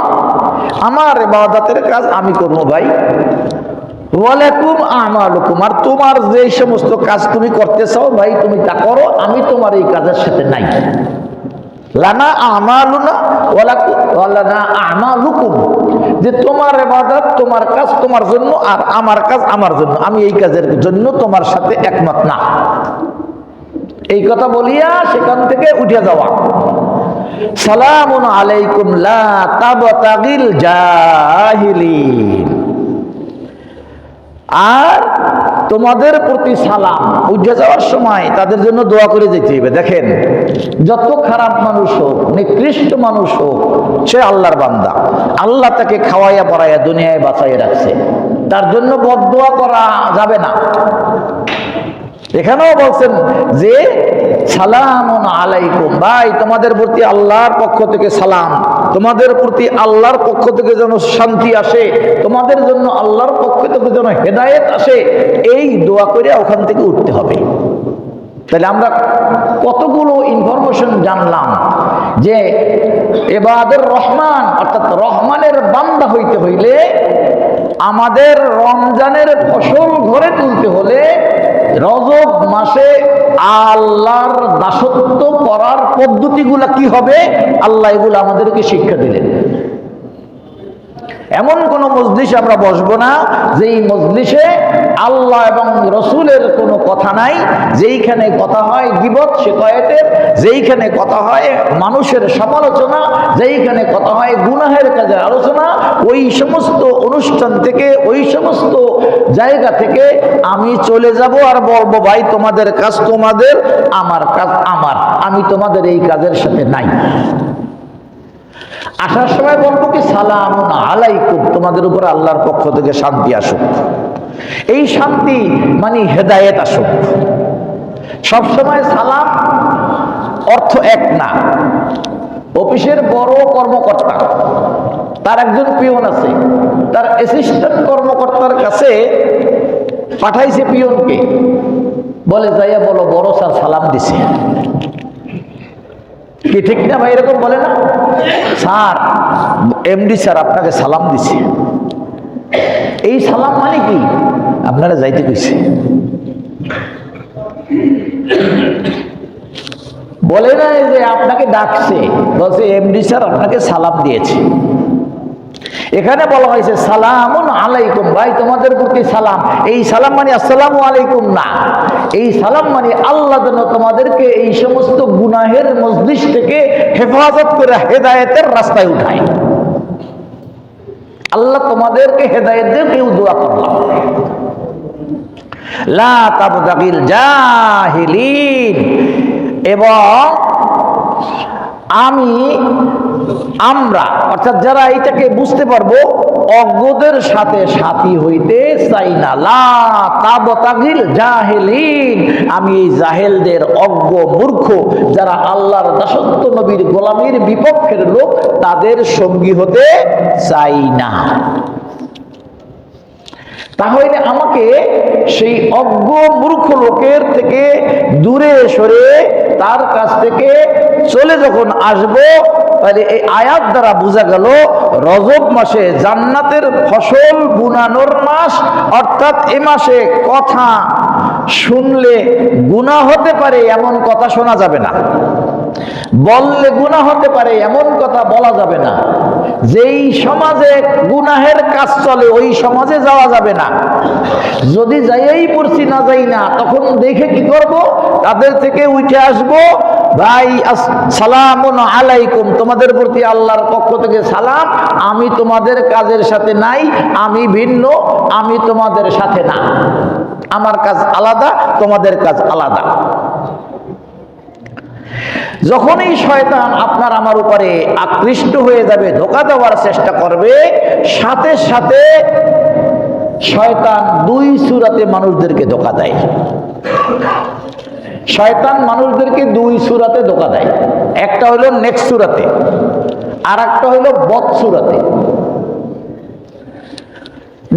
আমার ইবাদতের কাজ আমি করবো ভাই। ওয়ালাকুম আমালুকুম, আর তোমার যে সমস্ত কাজ তুমি করতে চাও ভাই তুমি তা করো, আমি তোমার এই কাজের সাথে নাই। লানা আমালুনা ওয়ালানা আমালুকুম, যে তোমার ইবাদত তোমার কাজ তোমার জন্য আর আমার কাজ আমার জন্য, আমি এই কাজের জন্য তোমার সাথে একমত না। এই কথা বলিয়া সেখান থেকে উঠে যাওয়া। সালামুন আলাইকুম লা তাবতাগিল জাহিলিন, আর তোমাদের প্রতি সালাম। উঠে যাওয়ার সময় তাদের জন্য দোয়া করে যেতে হবে। দেখেন যত খারাপ মানুষ হোক, নিকৃষ্ট মানুষ হোক, সে আল্লাহর বান্দা, আল্লাহ তাকে খাওয়াইয়া পড়াইয়া দুনিয়ায় বাঁচাইয়া রাখছে, তার জন্য বদদোয়া করা যাবে না। এখানেও বলছেন যে সালামুন আলাইকুম, ভাই তোমাদের প্রতি আল্লাহর পক্ষ থেকে সালাম, তোমাদের প্রতি আল্লাহর পক্ষ থেকে যেন শান্তি আসে, তোমাদের জন্য আল্লাহর পক্ষ থেকে যেন হেদায়েত আসে, এই দোয়া করে ওখান থেকে উঠতে হবে। তাহলে আমরা কতগুলো ইনফরমেশন জানলাম যে ইবাদুর রহমান অর্থাৎ রহমানের বান্দা হইতে হইলে, আমাদের রমজানের ফসল ঘরে তুলতে হলে রজব মাসে আল্লাহর দাসত্ব করার পদ্ধতিগুলা কি হবে, আল্লাহ এগুলো আমাদেরকে শিক্ষা দিলেন। এমন কোন মজলিসে আমরা বসবো না যেই মজলিসে আল্লাহ এবং রসুলের কোনো কথা নাই, যেইখানে কথা হয় গীবত শিকায়েতের, যেইখানে কথা হয় মানুষের সমালোচনা, যেইখানে কথা হয় গুনাহের কাজের আলোচনা, ওই সমস্ত অনুষ্ঠান থেকে, ওই সমস্ত জায়গা থেকে আমি চলে যাব আর বলবো ভাই তোমাদের কাজ তোমাদের, আমার কাজ আমার, আমি তোমাদের এই কাজের সাথে নাই। আসার সময় বলবো কি সালামুন আলাইকুম, তোমাদের উপর আল্লাহর পক্ষ থেকে শান্তি আসুক। এই শান্তি মানে হেদায়েত আসুক। সবসময় সালাম অর্থ এক না। অফিসের বড় কর্মকর্তা, তার একজন পিয়ন আছে, তার অ্যাসিস্ট্যান্ট কর্মকর্তার কাছে পাঠাইছে পিয়নকে, বলে যাইয়া বলো বড় স্যার সালাম দিছে। কি ঠিক না ভাই? এরকম বলে না? স্যার এমডি স্যার আপনাকে সালাম দিছে। এই সালাম মানে কি? আপনারা যাইতে কইছে। বলে না যে আপনাকে ডাকছে, বলছে এমডি স্যার আপনাকে সালাম দিয়েছে। এখানে বলা হয়েছে সালামুন আলাইকুম, ভাই তোমাদের প্রতি সালাম। এই সালাম মানে আসসালামু আলাইকুম না, এই সালাম মানে আল্লাহ যেন তোমাদেরকে এই সমস্ত গুনাহের মজলিস থেকে হেফাজত করে হেদায়েতের রাস্তায় উঠায়। আল্লাহ তোমাদেরকে হেদায়েত দিয়ে কেউ দোয়া করলাম। লা তাবতাগিল জাহিলিন, এবং আমি আমরা অর্থাৎ যারা এইটাকে বুঝতে পারবো, অজ্ঞদের সাথে সাথী হইতে চাই না। লা তাবতাগিল জাহিলিন, আমি এই জাহেলদের, অজ্ঞ মূর্খ যারা আল্লাহর দাসত্ব নবীর গোলামীর বিপক্ষের লোক, তাদের সঙ্গী হতে চাই না। তাহলে আমাকে সেই অজ্ঞ মূর্খ লোকের থেকে দূরে সরে তার কাছ থেকে চলে যখন আসব, তাহলে এই আয়াত দ্বারা বোঝা গেল রজব মাসে জান্নাতের ফসল বুনানোর মাস, অর্থাৎ এ মাসে কথা শুনলে গুনাহ হতে পারে এমন কথা শোনা যাবে না, বললে গুনাহ হতে পারে এমন কথা বলা যাবে না। যেই সমাজে গুনাহের কাজ চলে ওই সমাজে যাওয়া যাবে না। যদি যাইয়াই পড়ছি না যাই না, তখন দেখে কি করব, তাদের থেকে উঠে আসব, ভাই সালামুন আলাইকুম, তোমাদের প্রতি আল্লাহর পক্ষ থেকে সালাম, আমি তোমাদের কাজের সাথে নাই, আমি ভিন্ন, আমি তোমাদের সাথে না, আমার কাজ আলাদা, তোমাদের কাজ আলাদা। যখনই শয়তান আপনার আমার উপরে আকৃষ্ট হয়ে যাবে, ধোঁকা দেওয়ার চেষ্টা করবে, সাথে সাথে শয়তান দুই সূরাতে মানুষদেরকে ধোঁকা দেয়। শয়তান মানুষদেরকে দুই সূরাতে ধোঁকা দেয়। একটা হলো নেক্সট সূরাতে, আর একটা হলো বদ সূরাতে।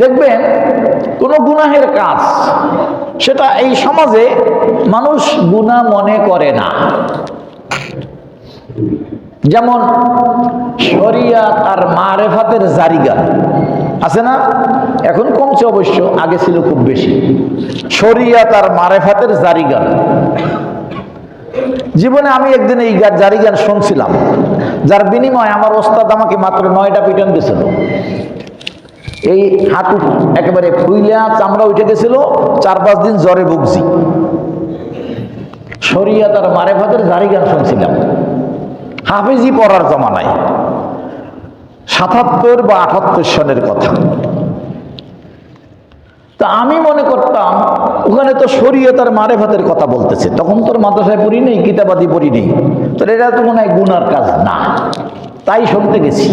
দেখবেন কোন গুনাহের কাজ, সেটা এই সমাজে মানুষ গুনাহ মনে করে না। যেমন শরিয়াত আর মারেফাতের জারিগান আছে না, এখন কমছে অবশ্য, আগে ছিল খুব বেশি। শরিয়াত আর মারেফাতের জারিগান, জীবনে আমি একদিন এই জারিগান শুনছিলাম, যার বিনিময়ে আমার ওস্তাদ আমাকে মাত্র 9টা পিটন দিয়েছিল। এই হাঁটু একেবারে ফুইলা চামড়া উঠে গেছিল, 4-5 দিন জ্বরে ভুগছি। শরিয়াত আর মারেফাতের জারিগান শুনছিলাম, হাফিজি পড়ার জমানায়, 77 বা 78 সনের কথা। তা আমি মনে করতাম ওখানে তো শরিয়ত আর মারেফাতের কথা বলতেছে, তখন তোর মাদ্রাসায় পড়ি নেই, কিতাবাদি পড়ি নেই, তো এটা তো মনে হয় গুনার কাজ না, তাই শুনতে গেছি।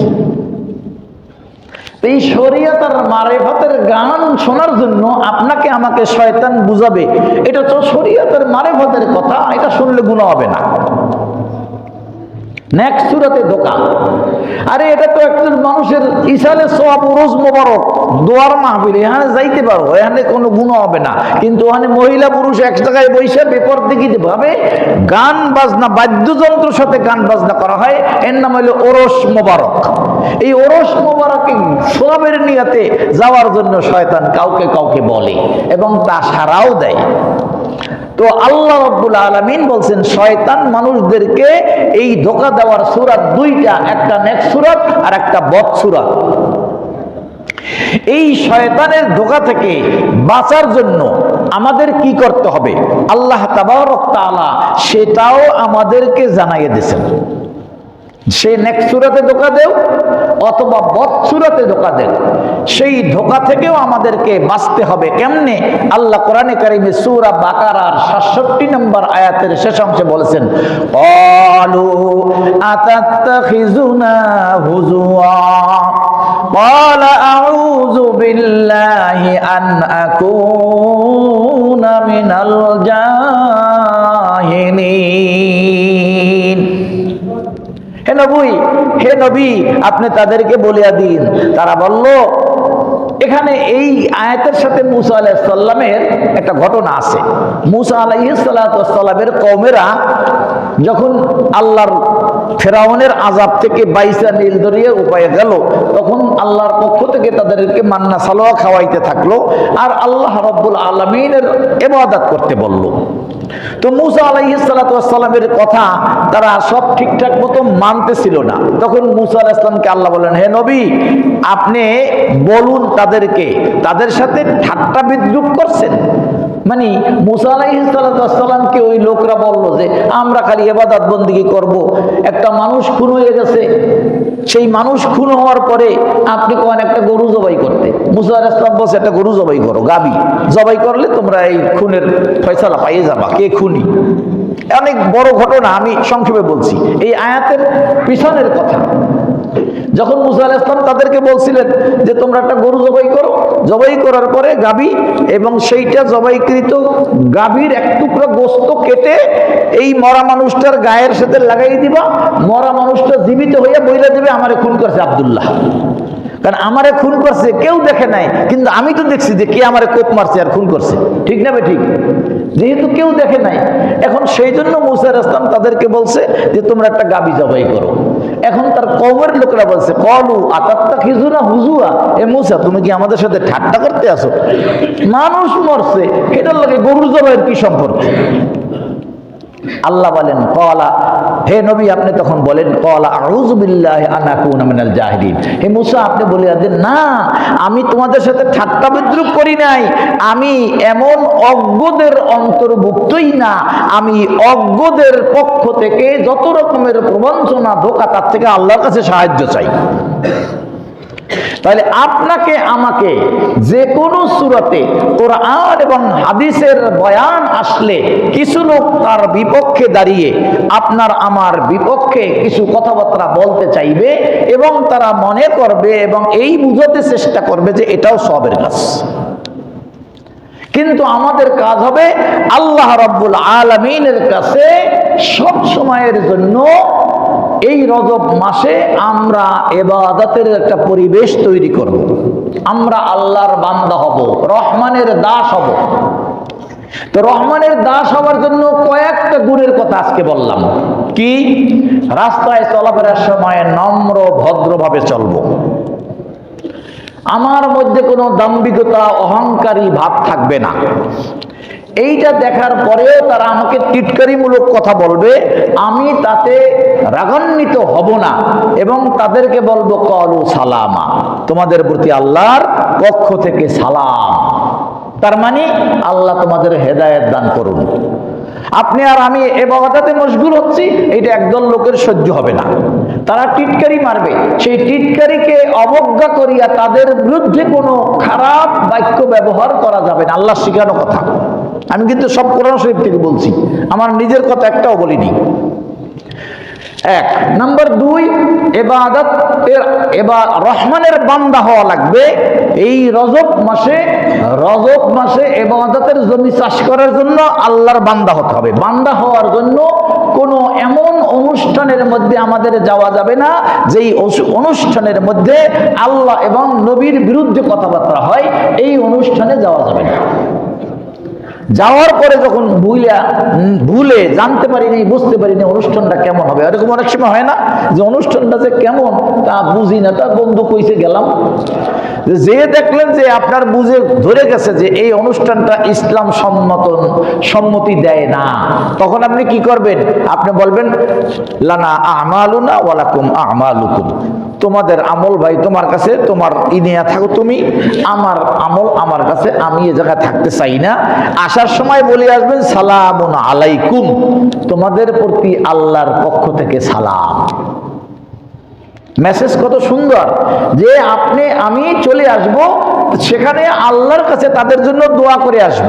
এই শরিয়ত আর মারেফাতের গান শোনার জন্য আপনাকে আমাকে শয়তান বুঝাবে এটা তো শরিয়ত আর মারেফাতের কথা, এটা শুনলে গুনাহ হবে না। নেক্সট সূরাতে ধোঁকা। আরে এটা তো একজন মানুষের ইসালে সওয়াব, রোজ মোবারক, দোয়ার মাহফিল, এখানে যাইতে পারো, এখানে কোনো গুনাহ হবে না। কিন্তু ওখানে মহিলা পুরুষ এক জায়গায় বসে বেপরদিকি ভাবে গান বাজনা, বাদ্যযন্ত্রের সাথে গান বাজনা করা হয়, এর নাম হলো ওরস মোবারক। এই ওরস মোবারকে সওয়াবের নিয়তে যাওয়ার জন্য শয়তান কাউকে কাউকে বলে এবং তা সাড়াও দেয়। তো আল্লাহ রাব্বুল আলামিন বলছেন শয়তান মানুষদেরকে এই ধোঁকা দেওয়ার সূরা দুইটা, একটা নেক্সট সূরা আর একটা বদ সূরা। এই শয়তানের ধোঁকা থেকে বাঁচার জন্য আমাদের কি করতে হবে, আল্লাহ তাবারক তাআলা সেটাও আমাদেরকে জানাইয়ে দিয়েছেন। সে নেক্সট সূরাতে ধোঁকা দেও অথবা বদ সূরাতে ধোঁকা দেও, সেই ধোঁকা থেকেও আমাদেরকে বাঁচতে হবে। কেমনে? আল্লাহ কোরআনে কারিমে সূরা বাকারার 67 নম্বর আয়াতের শেষ অংশে বলেছেন, ক্বালু আতাত্তাখিযুনা হুজুয়া ক্বালা আউযু বিল্লাহি আন আকুনা মিনাল জাহিলিন। হে নবী আপনি তাদেরকে বলিয়া দিন। তারা বলল, এখানে এই আয়াতের সাথে মুসা আলাইহিস সালামের একটা ঘটনা আছে। মুসা আলাইহিস সালামের কওমেরা যখন আল্লাহর ফেরাউনের আযাব থেকে বাইসা নীল দরিয়া উপায়ে গেল, তখন আল্লাহর পক্ষ থেকে তাদেরকে মান্না সালোয়া খাওয়াইতে থাকলো আর আল্লাহ রাব্বুল আলামিনের ইবাদত করতে বলল। তো মুসা আলাইহিস সালামের কথা তারা সব ঠিকঠাক মতো মানতেছিল না। তখন মুসা আলাইহিস সালামকে আল্লাহ বললেন, হে নবী আপনি বলুন তাদেরকে, তাদের সাথে ঠাট্টা বিদ্রুপ করছেন, মানে মুসা আলাইহিস সালামকে ওই লোকরা বলল যে আমরা খালি ইবাদত বন্দেগী করব, একটা মানুষ খুন হয়ে গেছে, সেই মানুষ খুন হওয়ার পরে আপনি কোন একটা গরু জবাই করতে। মুসা আলাইহিস সালাম বলছে একটা গরু জবাই করো, গাবি জবাই করলে তোমরা এই খুনের ফয়সালা পাইয়ে যাবা কে খুনি। অনেক বড় ঘটনা, আমি সংক্ষেপে বলছি এই আয়াতের পিছনের কথা। যখন মুসা আলাইহিস সালাম তাদেরকে বলছিলেন যে তোমরা একটা গরু জবাই করো, জবাই করার পরে গাবি এবং সেইটা জবাইকৃত গাভীর এক টুকরা গোস্ত কেটে এই মরা মানুষটার গায়ের সাথে লাগাই দিবা, মরা মানুষটা জীবিত হইয়া বইলা দেবে আমারে খুন করছে আব্দুল্লাহ। কারণ আমারে খুন করছে কেউ দেখে নাই, কিন্তু আমি তো দেখছি যে কে আমারে কোপ মারছে আর খুন করছে, ঠিক না বে ঠিক? যেহেতু কেউ দেখে নাই, এখন সেই জন্য মুসা আলাইহিস সালাম তাদেরকে বলছে যে তোমরা একটা গাবি জবাই করো। এখন তার কওমের লোকেরা বলছে কলু আতাত্তাখিজুনা হুজুয়া, এ মুসা তুমি কি আমাদের সাথে ঠাট্টা করতে আসো? মানুষ মরছে, এটার লাগে গরু জবাইয়ের কি সম্পর্ক? আল্লাহ বলেন কলা, হে নবী আপনি তখন বলেন কলা আউযু বিল্লাহি আন আকুনা মিনাল জাহিলিন। হে মুসা আপনি বলে দেন না আমি তোমাদের সাথে ঠাট্টা বিদ্রুপ করি নাই, আমি এমন অজ্ঞদের অন্তর্ভুক্তই না, আমি অজ্ঞদের পক্ষ থেকে যত রকমের প্রবঞ্চনা ধোঁকা তার থেকে আল্লাহর কাছে সাহায্য চাই। তাহলে আপনাকে আমাকে যে কোনো সূরাতে কোরআন এবং হাদিসের বয়ান আসলে কিছু লোক তার বিপক্ষে দাঁড়িয়ে আপনার আমার বিপক্ষে কিছু কথাবার্তা বলতে চাইবে এবং তারা মনে করবে এবং এই বুঝাতে চেষ্টা করবে যে এটাও সওয়াবের কাজ। কিন্তু আমাদের কাজ হবে আল্লাহ রাব্বুল আলামিনের কাছে সব সময়ের জন্য এই রজব মাসে আমরা ইবাদতের একটা পরিবেশ তৈরি করব। আমরা আল্লাহর বান্দা হব, রহমানের দাস হব। তো রহমানের দাস হওয়ার জন্য কয়েকটা গুণের কথা আজকে বললাম। কি? রাস্তায় চলাফেরার সময় নম্র ভদ্রভাবে চলব, আমার মধ্যে কোনো দাম্ভিকতা অহংকারী ভাব থাকবে না। এইটা দেখার পরেও তারা আমাকে টিটকারিমূলক কথা বলবে, আমি তাতে রাগান্বিত হব না এবং তাদেরকে বলবো কলু সালামা, তোমাদের প্রতি আল্লাহর পক্ষ থেকে সালাম। তার মানে আল্লাহ তোমাদের হেদায়েত দান করুন। আপনি আর আমি ইবাদতে মশগুল হচ্ছি, এটা একদল লোকের সহ্য হবে না। তারা টিটকারি মারবে, সেই টিটকারিকে অবজ্ঞা করিয়া তাদের বিরুদ্ধে কোনো খারাপ বাক্য ব্যবহার করা যাবে না। আল্লাহ শিখানো কথা, আমি কিন্তু সব কোরআন শরীফ থেকে বলছি, আমার নিজের কথা একটাও বলিনি। এক নাম্বার, দুই, রহমানের বান্দা হওয়া লাগবে। এই রজব মাসে ইবাদতের জমি চাষ করার জন্য আল্লাহর বান্দা হতে হবে। বান্দা হওয়ার জন্য কোনো এমন অনুষ্ঠানের মধ্যে আমাদের যাওয়া যাবে না যেই অনুষ্ঠানের মধ্যে আল্লাহ এবং নবীর বিরুদ্ধে কথাবার্তা হয়, এই অনুষ্ঠানে যাওয়া যাবে না। যাওয়ার পরে যখন ভুলে জানতে পারিনি, বুঝতে পারিনি অনুষ্ঠানটা কেমন হবে, এরকম অনেক সময় হয় না যে অনুষ্ঠানটা যে কেমন তা বুঝি না, তা বন্ধু কইছে গেলাম, যে দেখলেন যে আপনার বুঝে ধরে গেছে যে এই অনুষ্ঠানটা ইসলাম সম্মতি দেয় না, তখন আপনি কি করবেন? আপনি বলবেন লানা আমালুনা ওয়ালাকুম আমালুকুম, তোমাদের আমল ভাই তোমার কাছে, তোমার ইনিয়া থাকো তুমি, আমার আমল আমার কাছে, আমি এ জায়গায় থাকতে চাই না। আসার সময় বলে আসবেন সালামুন আলাইকুম, তোমাদের প্রতি আল্লাহর পক্ষ থেকে সালাম। মেসেজ কত সুন্দর যে আপনি আমি চলে আসব, সেখানে আল্লাহর কাছে তাদের জন্য দোয়া করে আসব।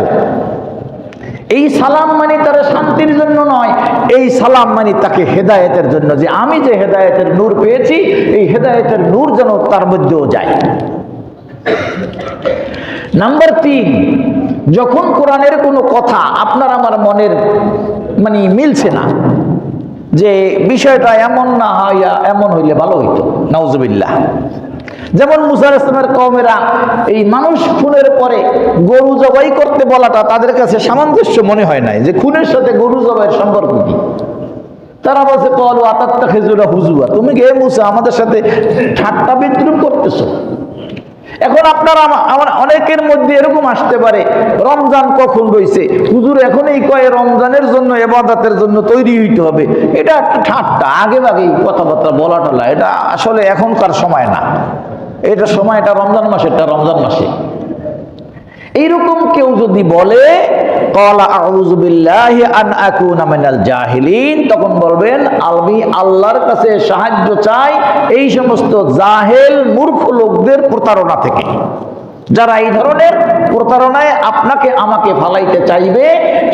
এই সালাম মানে তারা শান্তির জন্য নয়, এই সালাম মানে তাকে হেদায়েতের জন্য, যে আমি যে হেদায়েতের নূর পেয়েছি এই হেদায়েতের নূর যেন তার মধ্যেও যায়। নাম্বার 3, যখন কোরআনের কোনো কথা আপনার আমার মনের মানে মিলছে না, যে বিষয়টা এমন না হইয়া এমন হইলে ভালো হইতো, নাউজুবিল্লাহ। যেমন মুসা আলাইহিস সালামের কওমেরা এই মানুষ খুনের পরে গরু জবাই করতে বলাটা তাদের কাছে সামঞ্জস্য মনে হয় নাই, যে খুনের সাথে গরু জবাইয়ের সম্পর্ক কি। তারা বলছে কলু আতাত্তাখিজুনা হুজুয়া, তুমি গে মুসা আমাদের সাথে ঠাট্টা বিদ্রুপ করতেছো। এখন আপনারা আমার অনেকের মধ্যে এরকম আসতে পারে, রমজান কখন রয়েছে হুজুর এখনই কয় রমজানের জন্য ইবাদতের জন্য তৈরি হইতে হবে, এটা একটা ঠাট্টা, আগে আগেই কথাবার্তা বলা টলা, এটা আসলে এখনকার সময় না, এটা সময়টা রমজান মাসে, এইরকম কেউ যদি বলে ক্বালা আউযু বিল্লাহি আন আকুনা মিনাল জাহিলিন, তখন বলবেন আমি আল্লাহর কাছে সাহায্য চাই এই সমস্ত জাহেল মূর্খ লোকদের প্রতারণা থেকে। যারা এই ধরনের প্রতারণায় আপনাকে আমাকে ফালাইতে চাইবে,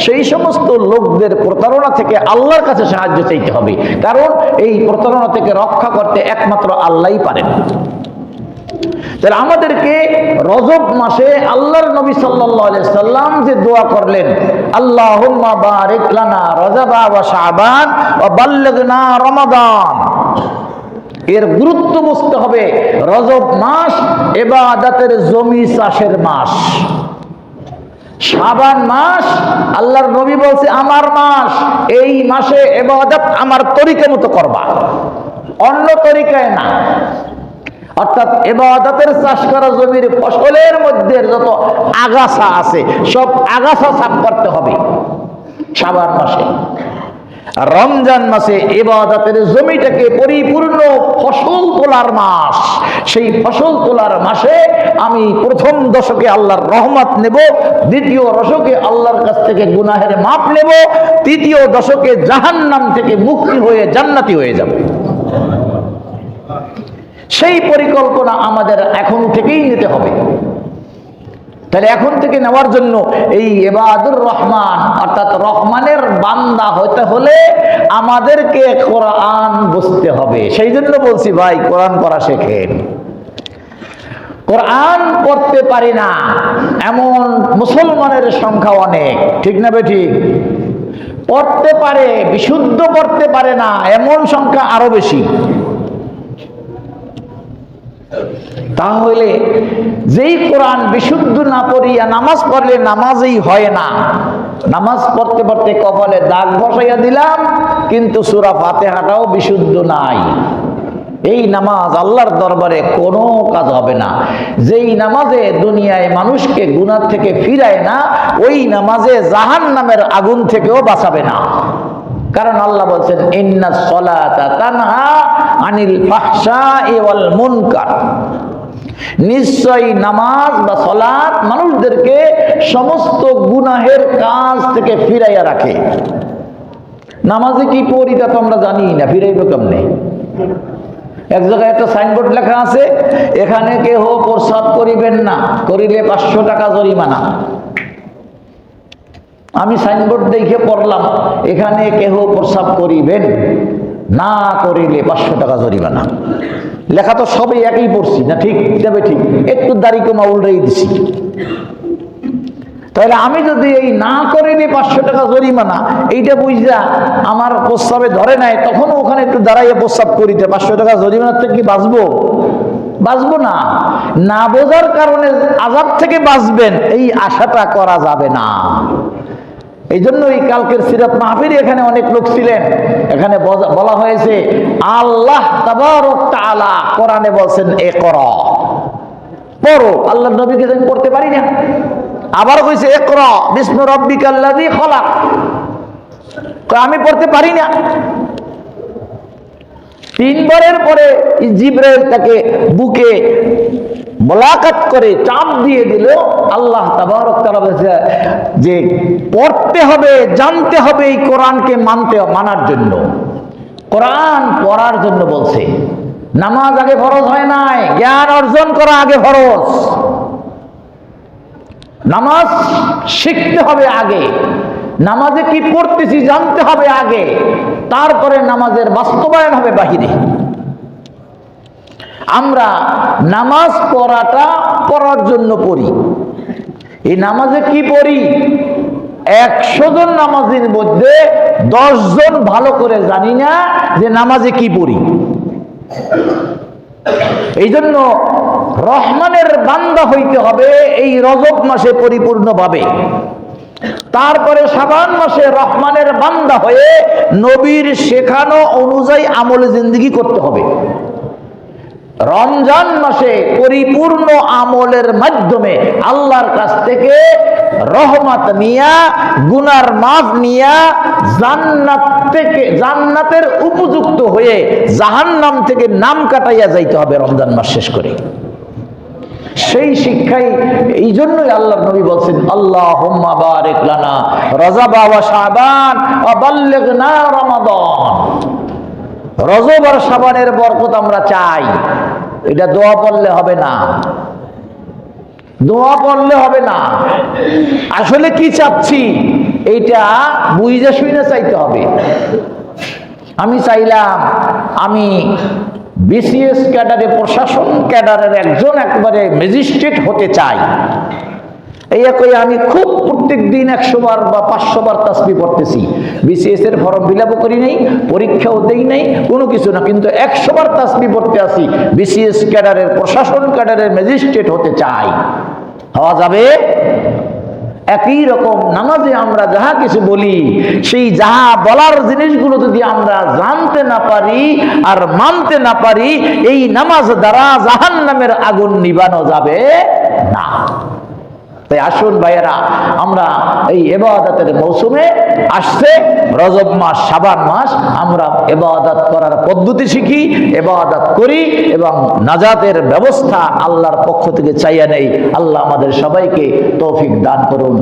সেই সমস্ত লোকদের প্রতারণা থেকে আল্লাহর কাছে সাহায্য চাইতে হবে, কারণ এই প্রতারণা থেকে রক্ষা করতে একমাত্র আল্লাহই পারেন। তাহলে আমাদেরকে রজব মাসে আল্লাহর নবী সাল্লাল্লাহু আলাইহি সাল্লাম যে দোয়া করলেন, আল্লাহুম্মা বারিক লানা রজবা ওয়া শাবান ওয়া বাল্লিগনা রমাদান, এর গুরুত্ব বুঝতে হবে। রজব মাস ইবাদতের জমি চাষের মাস, শাবান মাস আল্লাহর নবী বলছে আমার মাস, এই মাসে ইবাদত আমার তরিকা মতো করবা, অন্য তরিকায় না। অর্থাৎ ইবাদতের চাষ করা জমির ফসলের মধ্যে যত আগাছা আছে সব আগাছা সাফ করতে হবে শাবান মাসে। রমজান মাসে ইবাদতের জমিটাকে পরিপূর্ণ ফসল তোলার মাস, সেই ফসল তোলার মাসে আমি প্রথম দশকে আল্লাহর রহমত নেব, দ্বিতীয় দশকে আল্লাহর কাছ থেকে গুনাহের মাপ নেব, তৃতীয় দশকে জাহান্নাম থেকে মুক্তি হয়ে জান্নাতি হয়ে যাব। সেই পরিকল্পনা আমাদের এখন থেকেই নিতে হবে। তাহলে এখন থেকে নেওয়ার জন্য এই ইবাদুর রহমান অর্থাৎ রহমানের বান্দা হতে হলে আমাদেরকে কোরআন বুঝতে হবে। সেই জন্য বলছি ভাই, কোরআন পড়া শেখেন। কোরআন পড়তে পারি না এমন মুসলমানের সংখ্যা অনেক, ঠিক না বেঠিক? পড়তে পারে, বিশুদ্ধ পড়তে পারে না এমন সংখ্যা আরো বেশি। তাহলে যেই কোরআন বিশুদ্ধ না পড়িয়া নামাজ পড়লে নামাজই হয় না, নামাজ পড়তে পড়তে কপালে দাগ বসাইয়া দিলাম কিন্তু সূরা ফাতিহাটাও বিশুদ্ধ নাই, এই নামাজ আল্লাহর দরবারে কোনো কাজ হবে না। যেই নামাজে দুনিয়ায় মানুষকে গুনাহ থেকে ফিরায় না, ওই নামাজে জাহান্নামের আগুন থেকেও বাঁচাবে না। কারণ আল্লাহ বলছেন ইন্নাস সালাতা তানহা আনিল ফাহশাই ওয়াল মুনকার, নিশ্চয়ই নামাজ বা সালাত মানুষদেরকে সমস্ত গুনাহের কাজ থেকে ফিরাইয়া রাখে। নামাজে কি পড়ি তা তো আমরা জানি না, ফিরাইব কেমনে? এক জায়গায় একটা সাইনবোর্ড লেখা আছে, এখানে কেহ প্রসাদ করিবেন না, করিলে 500 টাকা জরিমানা। আমি সাইনবোর্ড দেখে পড়লাম এখানে কেহ প্রসাব করিবেন না, করিলে 500 টাকা জরিমানা। লেখা তো সবই একই পড়ছি না, ঠিক যাবে? ঠিক, একটু দাড়ি কমা উল্টাই দিছি। তাহলে আমি যদি এই না করিলে 500 টাকা জরিমানা এইটা বুঝা আমার প্রস্তাবে ধরে নাই, তখন ওখানে একটু দাঁড়াইয়া প্রস্তাব করিতে 500 টাকা জরিমানার থেকে কি বাঁচবো? বাঁচবো না। না বোঝার কারণে আযাব থেকে বাঁচবেন এই আশাটা করা যাবে না। এই জন্য এই কালকের সিরাত মাহফিলে এখানে অনেক লোক ছিলেন, এখানে বলা হয়েছে আল্লাহ তাবারক তাআলা কোরআনে বলছেন ইকরা, পড়ো। আল্লাহর নবীকে আমি পড়তে পারি না, আবার কইছে ইকরা বিসমি রাব্বিকাল্লাযী খলাক, আমি পড়তে পারি না। 3 বারের পরে জিবরাইল তাকে বুকে মোলাকাত করে চাপ দিয়ে দিল। আল্লাহ তাবারক তাআলা বলেছে যে পড়তে হবে, জানতে হবে, এই কোরআনকে মানার জন্য, কোরআন পড়ার জন্য বলছে। নামাজ আগে ফরজ হয় নাই, জ্ঞান অর্জন করা আগে ফরজ। নামাজ শিখতে হবে আগে, নামাজে কি পড়তেছি জানতে হবে আগে, তারপরে নামাজের বাস্তবায়ন হবে বাহিরে। আমরা নামাজ পড়ার জন্য পড়ি। এই নামাজে কি পড়ি? 100 জন নামাজীর মধ্যে 10 জন ভালো করে জানি না যে নামাজে কি পড়ি। এই জন্য রহমানের বান্দা হইতে হবে এই রজব মাসে পরিপূর্ণভাবে। তারপরে শাবান মাসে রহমানের বান্দা হয়ে নবীর শেখানো অনুযায়ী আমলে জিন্দেগি করতে হবে। রমজান মাসে পরিপূর্ণ আমলের মাধ্যমে আল্লাহর কাছ থেকে রহমত নিয়া, গুনার মাফ নিয়া, জান্নাতের উপযুক্ত হয়ে জাহান্নাম থেকে নাম কাটাইয়া যাইতে হবে রমজান মাস শেষ করে। সেই শিক্ষাই এই জন্যই আল্লাহর নবী বলছেন আল্লাহুম্মা বারিক লানা রজব ওয়া শাবান ওয়া বাল্লিগনা রমাদান। রজব আর শাবানের বরকত আমরা চাই। এটা দোয়া পড়লে হবে না, দোয়া পড়লে হবে না। আসলে কি চাচ্ছি এইটা বুঝে শুনে চাইতে হবে। আমি চাইলাম আমি বিসিএস ক্যাডারে, প্রশাসন ক্যাডারের একজন একবারে ম্যাজিস্ট্রেট হতে চাই। এই একই আমি খুব প্রত্যেক দিন 100 বার বা 500 বার তাসবিহ পড়তেছি। বিসিএস এর ফর্ম ফিল আপ করি নাই, পরীক্ষাও দেই নাই, কোনো কিছু না, কিন্তু 100 বার তাসবিহ পড়তে আসি। বিসিএস ক্যাডারের, প্রশাসন ক্যাডারের ম্যাজিস্ট্রেট হতে চাই। হওয়া যাবে? একই রকম নামাজে আমরা যাহা কিছু বলি, সেই যাহা বলার জিনিসগুলো যদি আমরা জানতে না পারি আর মানতে না পারি, এই নামাজ দ্বারা জাহান্নামের আগুন নিভানো যাবে না। তাই আসুন ভাইয়েরা, আমরা এই ইবাদতের মৌসুমে আসছে রজব মাস, শাবান মাস, আমরা ইবাদত করার পদ্ধতি শিখি, ইবাদত করি এবং নাজাতের ব্যবস্থা আল্লাহর পক্ষ থেকে চাইয়া নেই। আল্লাহ আমাদের সবাইকে তৌফিক দান করুন।